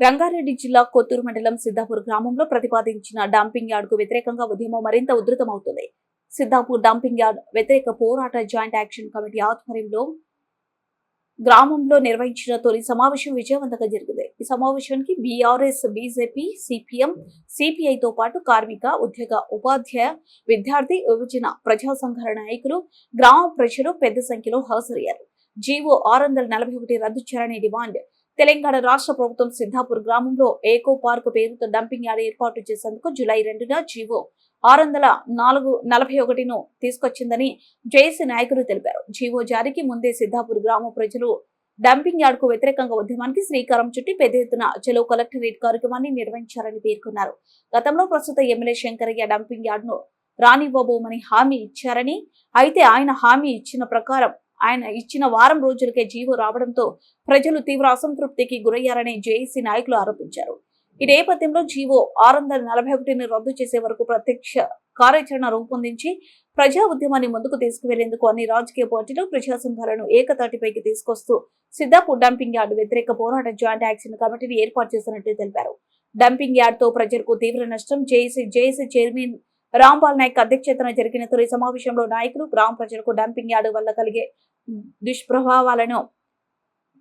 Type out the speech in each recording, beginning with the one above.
రంగారెడ్డి జిల్లా కొత్తూరు మండలం సిద్దాపూర్ గ్రామంలో ప్రతిపాదించిన డంపింగ్ యార్డ్ కు వ్యతిరేకంగా ఉద్యమం మరింత ఉధృతమవుతుంది. సిద్దాపూర్ డంపింగ్ యార్డ్ వ్యతిరేక పోరాట జాయింట్ యాక్షన్ కమిటీ ఆధ్వర్యంలో గ్రామంలో నిర్వహించిన తొలి సమావేశం విజయవంతంగా జరిగింది. ఈ సమావేశానికి బీఆర్ఎస్, బీజేపీ, సిపిఎం, సిపిఐతో పాటు కార్మిక, ఉద్యోగ, ఉపాధ్యాయ, విద్యార్థి, యువజన, ప్రజా సంఘాల నాయకులు, గ్రామ ప్రజలు పెద్ద సంఖ్యలో హాజరయ్యారు. జీవో 641 రద్దు చేయాలనే డిమాండ్ తెలంగాణ రాష్ట్ర ప్రభుత్వం సిద్దాపూర్ గ్రామంలో ఏకో పార్క్ పేరుతో డంపింగ్ యార్డ్ ఏర్పాటు చేసేందుకు జూలై 2న జీవో 641ను తీసుకొచ్చిందని జేఏసీ నాయకులు తెలిపారు. జీవో జారీకి ముందే సిద్దాపూర్ గ్రామ ప్రజలు డంపింగ్ యార్డ్ కు వ్యతిరేకంగా ఉద్యమానికి శ్రీకారం చుట్టి పెద్ద ఎత్తున చెలో కలెక్టరేట్ కార్యక్రమాన్ని నిర్వహించారని పేర్కొన్నారు. గతంలో ప్రస్తుత ఎమ్మెల్యే శంకరయ్య డంపింగ్ యార్డ్ ను రానివ్వబోమని హామీ ఇచ్చారని, అయితే ఆయన హామీ ఇచ్చిన ప్రకారం ఆయన ఇచ్చిన వారం రోజులకే జీవో రావడంతో ప్రజలు తీవ్ర అసంతృప్తికి గురయ్యారని జేఏసీ నాయకులు ఆరోపించారు. ఈ నేపథ్యంలో జీవో 641ని రద్దు చేసే వరకు ప్రత్యక్ష కార్యాచరణ రూపొందించి ప్రజా ఉద్యమాన్ని ముందుకు తీసుకువెళ్లేందుకు అన్ని రాజకీయ పార్టీలు, ప్రజా సంఘాలను ఏకతాటిపైకి తీసుకొస్తూ సిద్దాపూర్ డంపింగ్ యార్డ్ వ్యతిరేక పోరాట జాయింట్ యాక్షన్ కమిటీని ఏర్పాటు చేసినట్టు తెలిపారు. డంపింగ్ యార్డ్ తో ప్రజలకు తీవ్ర నష్టం. జేఏసీ చైర్మన్ రాంపాల్ నాయక్ అధ్యక్షతన జరిగిన తొలి సమావేశంలో నాయకులు గ్రామ ప్రజలకు డంపింగ్ యార్డ్ వల్ల కలిగే దుష్ప్రభావాలను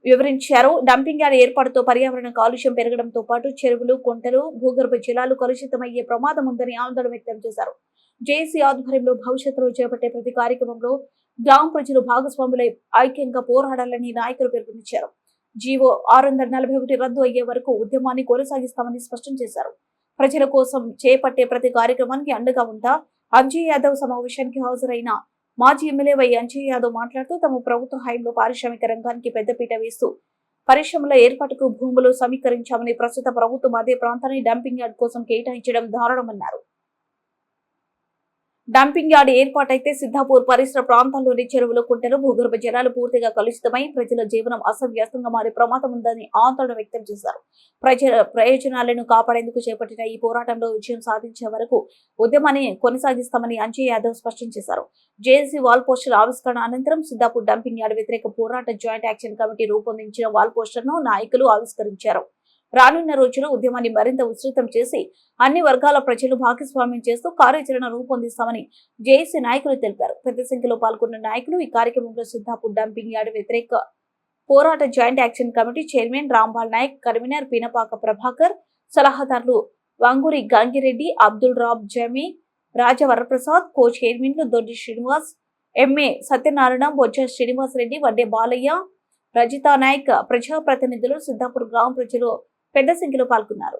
వివరించారు. డంపింగ్ యార్డ్ ఏర్పాటుతో పర్యావరణ కాలుష్యం పెరగడంతో పాటు చెరువులు, కుంటలు, భూగర్భ జలాలు కలుషితమయ్యే ప్రమాదం ఉందని ఆందోళన వ్యక్తం చేశారు. జేఏసీ ఆధ్వర్యంలో భవిష్యత్తులో చేపట్టే ప్రతి కార్యక్రమంలో గ్రామ ప్రజలు భాగస్వాములై ఐక్యంగా పోరాడాలని నాయకులు పిలుపునిచ్చారు. జీవో 641 రద్దు అయ్యే వరకు ఉద్యమాన్ని కొనసాగిస్తామని స్పష్టం చేశారు. ప్రజల కోసం చేపట్టే ప్రతి కార్యక్రమానికి అండగా ఉంటా. అంజయ్ యాదవ్ సమావేశానికి హాజరైన మాజీ ఎమ్మెల్యే వై అంజయ్ యాదవ్ మాట్లాడుతూ తమ ప్రభుత్వ హయాంలో పారిశ్రామిక రంగానికి పెద్దపీట వేస్తూ పరిశ్రమల ఏర్పాటుకు భూములు సమీకరించామని, ప్రస్తుత ప్రభుత్వం అదే ప్రాంతాన్ని డంపింగ్ యార్డ్ కోసం కేటాయించడం దారుణమన్నారు. డంపింగ్ యార్డ్ ఏర్పాటైతే సిద్దాపూర్ పరిసర ప్రాంతాల్లోని చెరువులు, కుంటలు, భూగర్భ జలాలు పూర్తిగా కలుషితమై ప్రజల జీవనం అస్తవ్యస్తంగా మారే ప్రమాదం ఉందని ఆందోళన వ్యక్తం చేశారు. ప్రజల ప్రయోజనాలను కాపాడేందుకు చేపట్టిన ఈ పోరాటంలో విజయం సాధించే వరకు ఉద్యమాన్ని కొనసాగిస్తామని అంజయ్ యాదవ్ స్పష్టం చేశారు. జేఏసీ వాల్ పోస్టర్ ఆవిష్కరణ అనంతరం సిద్దాపూర్ డంపింగ్ యార్డ్ వ్యతిరేక పోరాట జాయింట్ యాక్షన్ కమిటీ రూపొందించిన వాల్ పోస్టర్ ను నాయకులు ఆవిష్కరించారు. రానున్న రోజుల్లో ఉద్యమాన్ని మరింత విస్తృతం చేసి అన్ని వర్గాల ప్రజలు భాగస్వామ్యం చేస్తూ కార్యాచరణ రూపొందిస్తామని జేఏసీ నాయకులు తెలిపారు. పెద్ద సంఖ్యలో పాల్గొన్న నాయకులు ఈ కార్యక్రమంలో సిద్దాపూర్ డంపింగ్ యార్డ్ వ్యతిరేక పోరాట joint action committee chairman Rampal Nayak, convener Peenapaka Prabhakar, సలహాదారులు వంగూరి గంగిరెడ్డి, అబ్దుల్ రాబ్ జమీ, రాజవరప్రసాద్, కో చైర్మన్లు దొడ్డి శ్రీనివాస్, ఎంఏ సత్యనారాయణ, బొజ్జ శ్రీనివాస్ రెడ్డి, వడ్డే బాలయ్య, రజితా నాయక్, ప్రజాప్రతినిధులు, సిద్దాపూర్ గ్రామ ప్రజలు పెద్ద సంఖ్యలో పాల్గొన్నారు.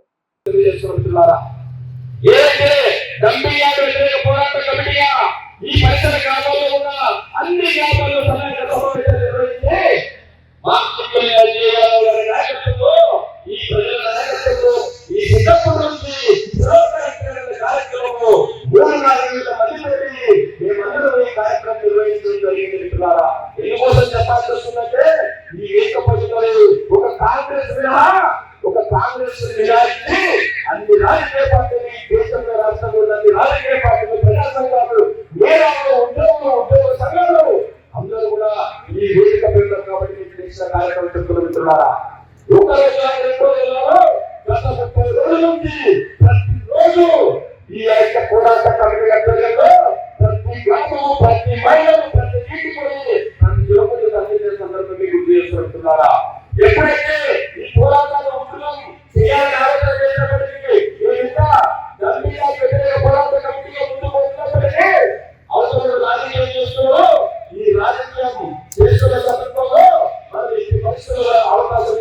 కాంగ్రెస్ అన్ని రాజకీయ పార్టీలు, దేశంలో రాష్ట్రంలో అన్ని రాజకీయ పార్టీలు, ప్రజా సంఘాలు, మేధావులు, ఉద్యోగ సంఘాలు అందరూ కూడా ఈ వేదిక పెడతారు. కాబట్టి చేసిన కార్యక్రమం చెప్తున్నారా, ఒక రోజు 2 రోజులలో గత 30 రోజుల నుంచి ప్రతిరోజు ఈ యొక్క పోరాట కమిటీ ఆధ్వర్యంలో ప్రతి గ్రామం, ప్రతి మహిళలు, ప్రతి ఇంటికి ప్రతి యువకులు అందించే సందర్భంగా గుర్తు చేస్తున్నారా. ఎప్పుడైతే ఈ పోరాటాలు ఉంటున్నాం చేయాలని ఆలోచన చేసినప్పటికీ ఇంకా డంపింగ్ యార్డ్ వ్యతిరేక పోరాట కమిటీగా ముందుకు పోతున్నప్పటికీ అవసరం రాజకీయం చేస్తున్నారో ఈ రాజకీయం చేస్తున్న సందర్భంలో మరి ఈ పరిస్థితుల అవకాశం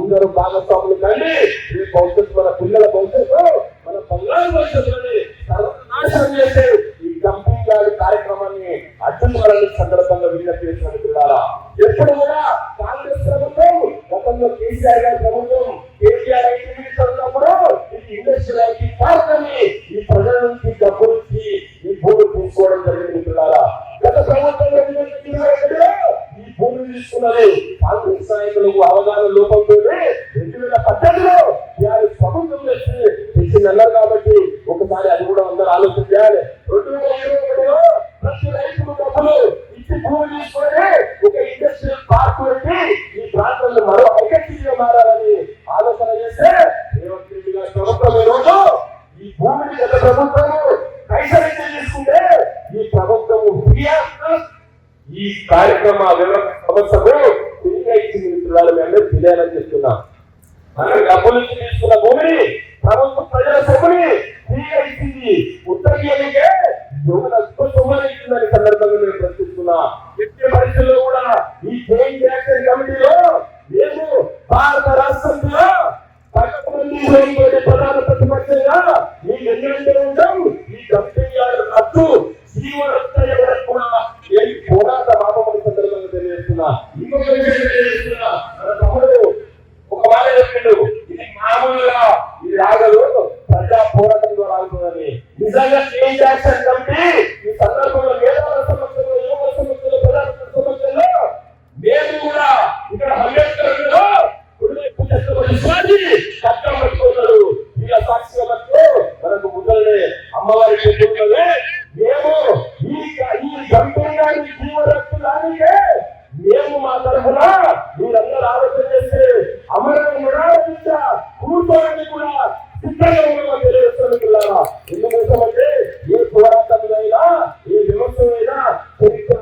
అందరూ భాగస్వాములు కండి. ఈ భవిష్యత్తు మన పిల్లల భవిష్యత్తు, మన బంగారు భవిష్యత్తుని సర్వనాశనం చేసే ఈ డంపింగ్ యార్డ్ కార్యక్రమాన్ని అడ్డుకోవాలని సందర్భంగా విజ్ఞప్తి చేసిన పిల్లారా, ఎప్పుడు కూడా కాంగ్రెస్ ప్రభుత్వం, గతంలో కేసీఆర్ గారి ప్రభుత్వం, కేసీఆర్ ఐటీ మినిస్టర్ ఉన్నప్పుడు ఇది ఇండస్ట్రియల్ ఐటీ పార్క్ అని ఈ ప్రజల నుంచి డబ్బులు ఇచ్చి ఈ భూమి తీసుకోవడం జరిగింది పిల్లారా. గత ప్రభుత్వంలో ఈ భూమి తీసుకున్నది కాంగ్రెస్ నాయకులకు అవగాహన లోపంతో 2018లో ప్రభుత్వం తెచ్చిందన్నారు. కాబట్టి ఒకసారి అది కూడా అందరూ ఆలోచన చేయాలి. 2021లో ప్రతి రైతులు డబ్బులు ఇచ్చి భూమి తీసుకొని ఒక ఇండస్ట్రియల్ పార్క్ పెట్టి ఈ ప్రాంతంలో మరో ఐకట్గా మారాలని ఆలోచన చేస్తే రేవంత్ రెడ్డి గారి ప్రభుత్వం రోజు ఈ భూమిని గత ప్రభుత్వము పైసలు తీసుకుంటే ఈ ప్రభుత్వము ఈ కార్యక్రమ వ్యవస్థకు తిరిగి ఇచ్చింది. మిత్రులారా, మీ అందరూ తెలియాలని చెప్తున్నాం. మనం డబ్బులు ఇచ్చి తీసుకున్న భూమిని, ప్రభుత్వ ప్రజల సొమ్ముని తిరిగి ఇచ్చింది. ఉత్తరీయనికే సొమ్ముని ఇచ్చిందని సందర్భంగా నేను ప్రశ్నిస్తున్నా. ఎట్టి పరిస్థితుల్లో కూడా ఈ జైన్ యాక్షన్ కమిటీలో మేము భారత రాష్ట్రంలో ప్రధాన ప్రతిపక్షంగా ఈ నిర్ణయం ఉంటాం. ఈ డంపింగ్ యార్డ్ రద్దు కూడా పోరాట మాపమని సందర్భంగా తెలియజేస్తున్నా. ఇంకొక విషయం తెలియజేస్తున్నా, మన తమ్ముడు ఒక మాట చెప్పిండు, ఇది మామూలుగా ఇది ఆగదు, ప్రజా పోరాటం ద్వారా ఆగుతుందని. నిజంగా చేంజ్ యాక్షన్ కమిటీ ఈ సందర్భంలో మేధావుల సమస్యలో, యువకుల సమస్యలో, ప్రజల సమస్యలో మేము కూడా ఇక్కడ అంబేద్కర్ చట్టం పెట్టుకున్నారు. ఇలా సాక్షిగా మనకు ముద్దలే అమ్మవారి చెప్పుకున్నదే మేము ఈ డంపింగ్ జీవరక్షణానికే మేము మా తరఫున మీరందరూ ఆలోచన చేస్తే అమరణ కూర్చోడానికి కూడా సిద్ధంగా ఉన్నామని తెలియజేస్తున్నా. ఎందుకోసమంటే ఏ పోరాటమైనా ఏ వ్యవస్థమైనా చరిత్ర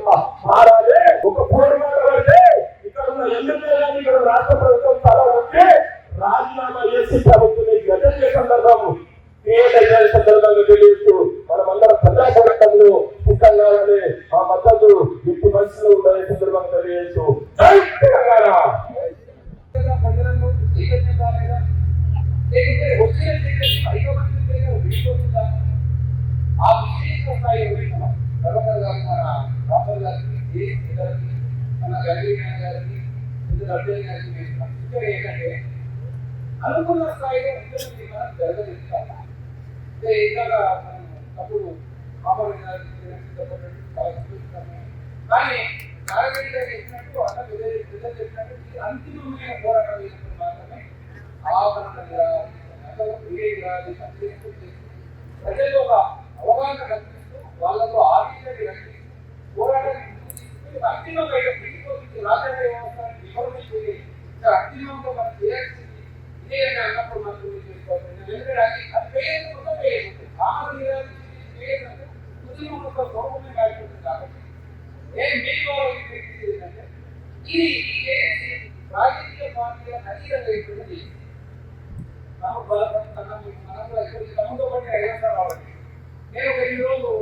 మారాలి. ఒక పోరాటం అంటే ఇక్కడ ఉన్న ఎమ్మెల్యే ఇక్కడ రాష్ట్ర ప్రభుత్వం చాలా ఉంటే రాజీనామా చేసి ప్రభుత్వం గతంలో సందర్భం సందర్భంగా తెలియజేస్తూ మనమందరం ప్రజా పోరాటంలో సిద్ధంగా ఆ మద్దతు ఎట్టి పరిస్థితులు ఉండాలని సందర్భంగా తెలియజేస్తూ ఏంటంటే అనుకున్న స్థాయిలో జరగలేదు. ఇంకా అప్పుడు కానీ నాగరెడ్డి గారు చెప్పినట్టు అన్న ప్రజలు చెప్పినట్టు అంతిమమైన పోరాటం చేసినప్పుడు మాత్రమే ప్రజలు ఒక అవగాహన కల్పిస్తూ వాళ్ళతో ఆవిష్కరణ కల్పిస్తూ పోరాటాన్ని అంతిమంగా రాజ్యాంగ వ్యవస్థను వివరించి అంతిమంగా మనం చేయాల్సింది ఇదే అని అన్నప్పుడు మాత్రమే చేసుకోవాలి. ఎందుకంటే అది పేరు మొత్తం వేయకుంటుంది గౌరవమే కాకపోతుంది. కాబట్టి నేను మీకు ఏంటంటే ఇది రాజకీయ పార్టీల అతీతంగా తమతో పాటు ఎగస్తా రావాలి. నేను ఒక 2 రోజులు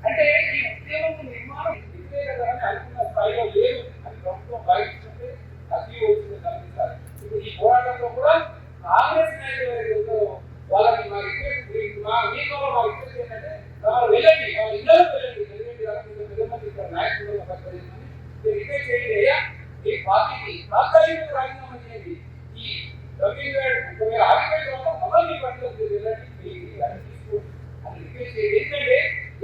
అంటే ఈ ఉద్యమం నిర్మాణం వ్యతిరేకతని అనుకున్న స్థాయిలో లేదు అని ప్రభుత్వం భావిస్తుంటే అది వచ్చింది కనిపిస్తారు. ఇప్పుడు ఈ పోరాటంలో కూడా కాంగ్రెస్ నాయకులు వాళ్ళకి మా రిక్వెస్ట్ ఏంటంటే వెళ్ళండి, వాళ్ళ ఇళ్ళలో వెళ్ళండి, నాయకులు రిక్వెస్ట్ చేయండి. అయ్యా ఈ పార్టీకి తాత్కాలిక రాజీనామా చేయండి. ఈ ఒకవేళ ఆగిపోయిన మొదలు పట్టుకు వెళ్ళండి అని తీసుకోండి అని రిక్వెస్ట్ చేయండి. ఎందుకంటే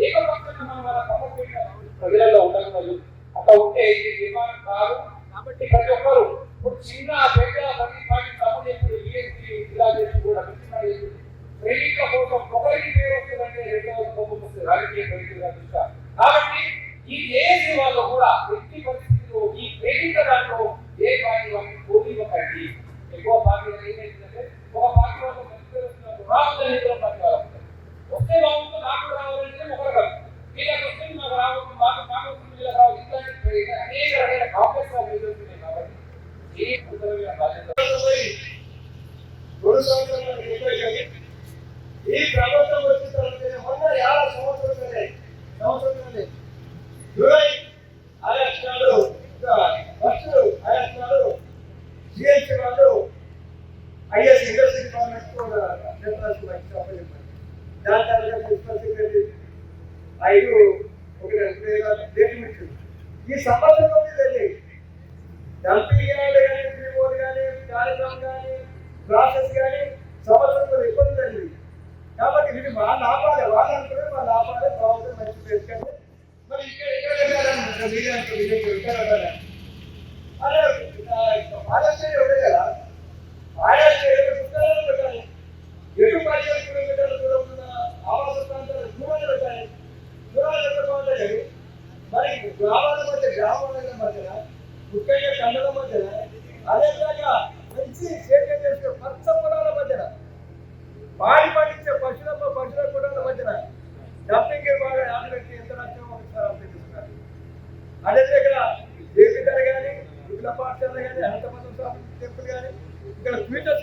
ఏకపక్షంగా మనం వాళ్ళ సమర్పించిన ప్రజలలో ఉండగలదు. అట్లా ఉంటే ఇది నిర్మాణం కాదు. కాబట్టి ప్రతి ఒక్కరు ఇప్పుడు చిన్న పెద్ద ప్రతి పార్టీ తమ్ముడు ఎప్పుడు ఇలా చేసి కూడా ప్రేమిక కోసం ఒకరికి పేరు వస్తుందంటే రెండవ కోపం వస్తుంది రాజకీయ ప్రేమికులుగా చూస్తా. కాబట్టి ఈ దేశీ వాళ్ళు కూడా ఎట్టి పరిస్థితుల్లో ఈ ప్రేమిక దాంట్లో ఏ పార్టీ వాళ్ళకి పోటీ ఇవ్వకండి. ఎక్కువ పార్టీలు ఏమైందంటే ఒక పార్టీ వాళ్ళు మంచి పేరు వస్తున్నారు, రావద్దని ఇతర పార్టీ వాళ్ళు వస్తే బాగుంటుంది, నాకు రావాలంటే ఒకరు కాదు, వీళ్ళకి వస్తే నాకు రావద్దు, మాకు వస్తుంది, వీళ్ళకి రావాలి, ఇట్లాంటి అనేక రకాల కాంప్లెక్స్ ఎదుర్కొన్నాయి. కాబట్టి ఏ ఉత్తరమైన బాధ్యత ఈ ప్రభుత్వం వచ్చిన తర్వాత మొన్న 50 సంవత్సరాలు జూలై ఆగస్టు తెలియదు. డంపింగ్ యార్డ్ కానీ, ఫ్రీబోర్డ్ కానీ, కార్యక్రమం కానీ, ప్రాసెస్ కానీ సంవత్సరంలో ఇబ్బంది జరిగింది. కాబట్టి వీటి వాళ్ళు ఆపాలి, వాళ్ళు అనుకునే వాళ్ళు ఆపాలి, బాగుంటుంది, మంచి పెట్టుకండి. మరి ఇక్కడ అదే మహారాష్ట్ర ఉండే కదా, మహారాష్ట్ర పుస్తకాలు పెట్టాలి, ఎటు 15 కిలోమీటర్ల దూరం ఉన్న ఆవాస ప్రాంతాల దూరాలు పెట్టాలి. దూరాలు ఎక్కడ బాగుంటాయి? మరి గ్రామాల మధ్యన ముఖ్యంగా కండల మధ్యన, అదేవిధంగా మంచి సేద్యం చేసే పచ్చ పొలాల మధ్యన, పాడి పండించే పశువుల పొలాల మధ్యన డంపింగ్ బాగా ఆడబెట్టి ఎంత నష్టం ఒకసారి అర్థం చేస్తున్నారు. అదే దగ్గర దేవిదర్ కానీ, విప్ల పాఠశాల కానీ, హంతమంది టెంపుల్ కానీ, ఇక్కడ ఫ్యూచర్